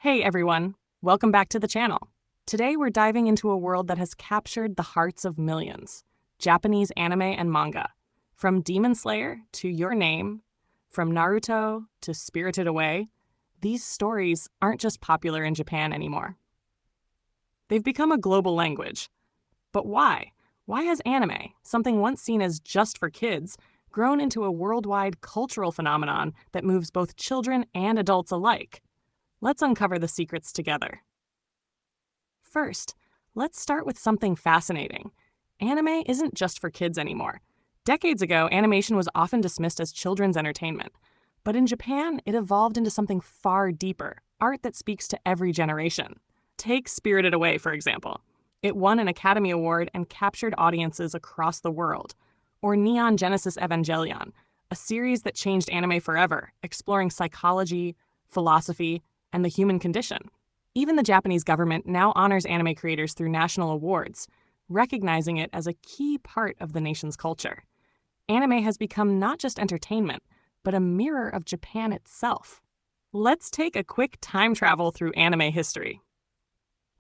Hey everyone, welcome back to the channel. Today we're diving into a world that has captured the hearts of millions. Japanese anime and manga. From Demon Slayer to Your Name, from Naruto to Spirited Away, these stories aren't just popular in Japan anymore. They've become a global language. But why? Why has anime, something once seen as just for kids, grown into a worldwide cultural phenomenon that moves both children and adults alike? Let's uncover the secrets together. First, let's start with something fascinating. Anime isn't just for kids anymore. Decades ago, animation was often dismissed as children's entertainment. But in Japan, it evolved into something far deeper, art that speaks to every generation. Take Spirited Away, for example. It won an Academy Award and captured audiences across the world. Or Neon Genesis Evangelion, a series that changed anime forever, exploring psychology, philosophy, and the human condition. Even the Japanese government now honors anime creators through national awards, recognizing it as a key part of the nation's culture. Anime has become not just entertainment, but a mirror of Japan itself. Let's take a quick time travel through anime history.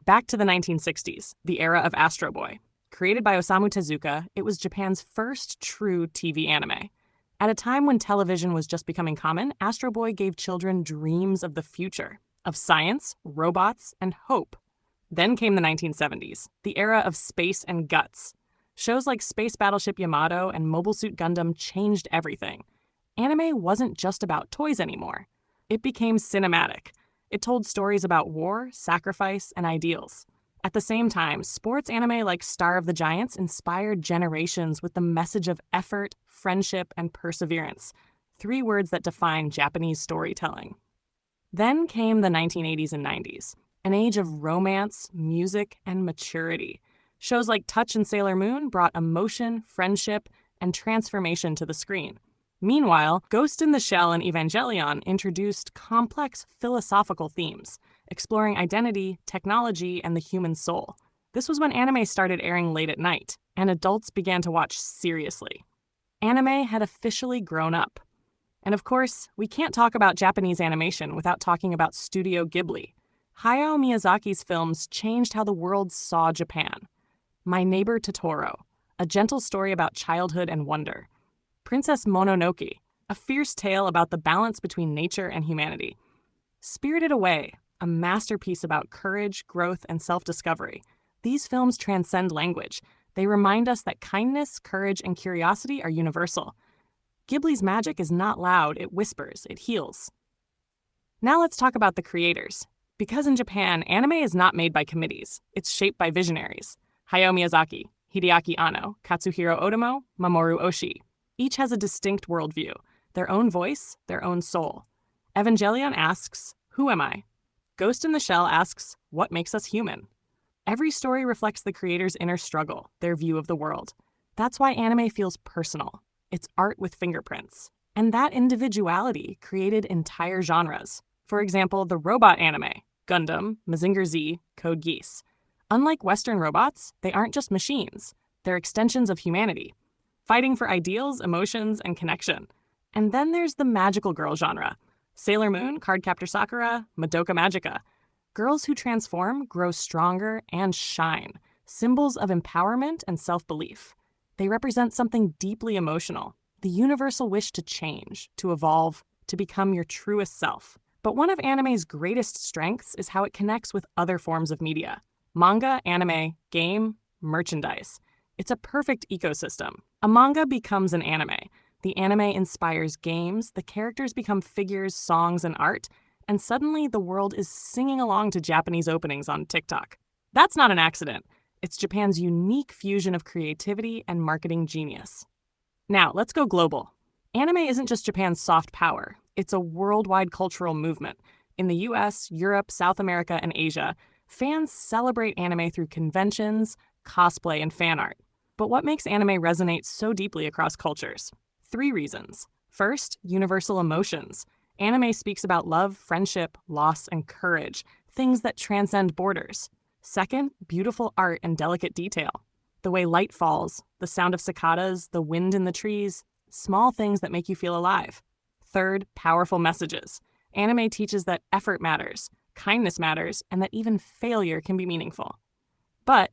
Back to the 1960s, the era of Astro Boy. Created by Osamu Tezuka, it was Japan's first true TV anime. At a time when television was just becoming common, Astro Boy gave children dreams of the future, of science, robots, and hope. Then came the 1970s, the era of space and guts. Shows like Space Battleship Yamato and Mobile Suit Gundam changed everything. Anime wasn't just about toys anymore. It became cinematic. It told stories about war, sacrifice, and ideals. At the same time, sports anime like Star of the Giants inspired generations with the message of effort, friendship, and perseverance, three words that define Japanese storytelling. Then came the 1980s and 90s, an age of romance, music, and maturity. Shows like Touch and Sailor Moon brought emotion, friendship, and transformation to the screen. Meanwhile, Ghost in the Shell and Evangelion introduced complex philosophical themes, exploring identity, technology, and the human soul. This was when anime started airing late at night, and adults began to watch seriously. Anime had officially grown up. And of course, we can't talk about Japanese animation without talking about Studio Ghibli. Hayao Miyazaki's films changed how the world saw Japan. My Neighbor Totoro, a gentle story about childhood and wonder. Princess Mononoke, a fierce tale about the balance between nature and humanity. Spirited Away, a masterpiece about courage, growth, and self-discovery. These films transcend language. They remind us that kindness, courage, and curiosity are universal. Ghibli's magic is not loud, it whispers, it heals. Now let's talk about the creators. Because in Japan, anime is not made by committees. It's shaped by visionaries. Hayao Miyazaki, Hideaki Anno, Katsuhiro Otomo, Mamoru Oshii. Each has a distinct worldview, their own voice, their own soul. Evangelion asks, who am I? Ghost in the Shell asks, what makes us human? Every story reflects the creator's inner struggle, their view of the world. That's why anime feels personal. It's art with fingerprints. And that individuality created entire genres. For example, the robot anime, Gundam, Mazinger Z, Code Geass. Unlike Western robots, they aren't just machines. They're extensions of humanity, fighting for ideals, emotions, and connection. And then there's the magical girl genre. Sailor Moon, Cardcaptor Sakura, Madoka Magica. Girls who transform grow stronger and shine, symbols of empowerment and self-belief. They represent something deeply emotional, the universal wish to change, to evolve, to become your truest self. But one of anime's greatest strengths is how it connects with other forms of media. Manga, anime, game, merchandise. It's a perfect ecosystem. A manga becomes an anime. The anime inspires games, the characters become figures, songs, and art, and suddenly the world is singing along to Japanese openings on TikTok. That's not an accident. It's Japan's unique fusion of creativity and marketing genius. Now, let's go global. Anime isn't just Japan's soft power. It's a worldwide cultural movement. In the US, Europe, South America, and Asia, fans celebrate anime through conventions, cosplay, and fan art. But what makes anime resonate so deeply across cultures? 3 reasons. First, universal emotions. Anime speaks about love, friendship, loss, and courage, things that transcend borders. Second, beautiful art and delicate detail. The way light falls, the sound of cicadas, the wind in the trees, small things that make you feel alive. Third, powerful messages. Anime teaches that effort matters, kindness matters, and that even failure can be meaningful. But,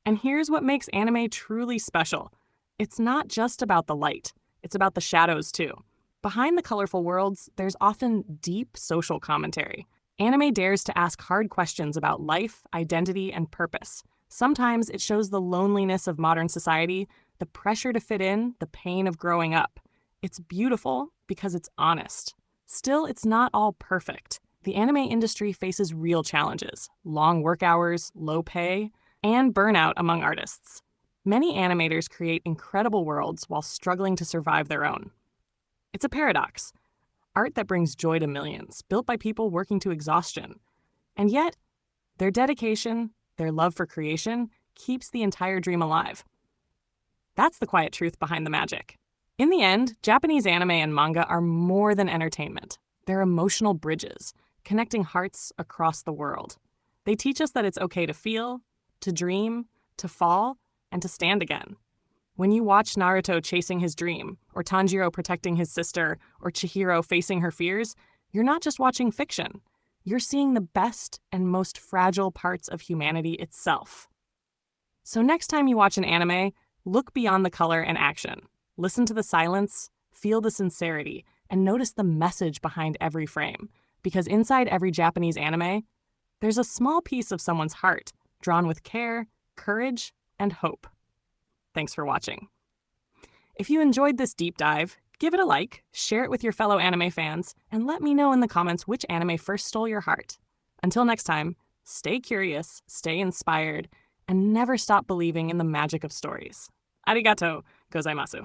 and here's what makes anime truly special, it's not just about the light, it's about the shadows too. Behind the colorful worlds, there's often deep social commentary. Anime dares to ask hard questions about life, identity, and purpose. Sometimes it shows the loneliness of modern society, the pressure to fit in, the pain of growing up. It's beautiful because it's honest. Still, it's not all perfect. The anime industry faces real challenges: long work hours, low pay, and burnout among artists. Many animators create incredible worlds while struggling to survive their own. It's a paradox. Art that brings joy to millions, built by people working to exhaustion. And yet, their dedication, their love for creation, keeps the entire dream alive. That's the quiet truth behind the magic. In the end, Japanese anime and manga are more than entertainment. They're emotional bridges, connecting hearts across the world. They teach us that it's okay to feel, to dream, to fall, and to stand again. When you watch Naruto chasing his dream, or Tanjiro protecting his sister, or Chihiro facing her fears, you're not just watching fiction. You're seeing the best and most fragile parts of humanity itself. So next time you watch an anime, look beyond the color and action. Listen to the silence, feel the sincerity, and notice the message behind every frame. Because inside every Japanese anime, there's a small piece of someone's heart, drawn with care, courage, and hope. Thanks for watching. If you enjoyed this deep dive, give it a like, share it with your fellow anime fans, and let me know in the comments which anime first stole your heart. Until next time, stay curious, stay inspired, and never stop believing in the magic of stories. Arigato gozaimasu.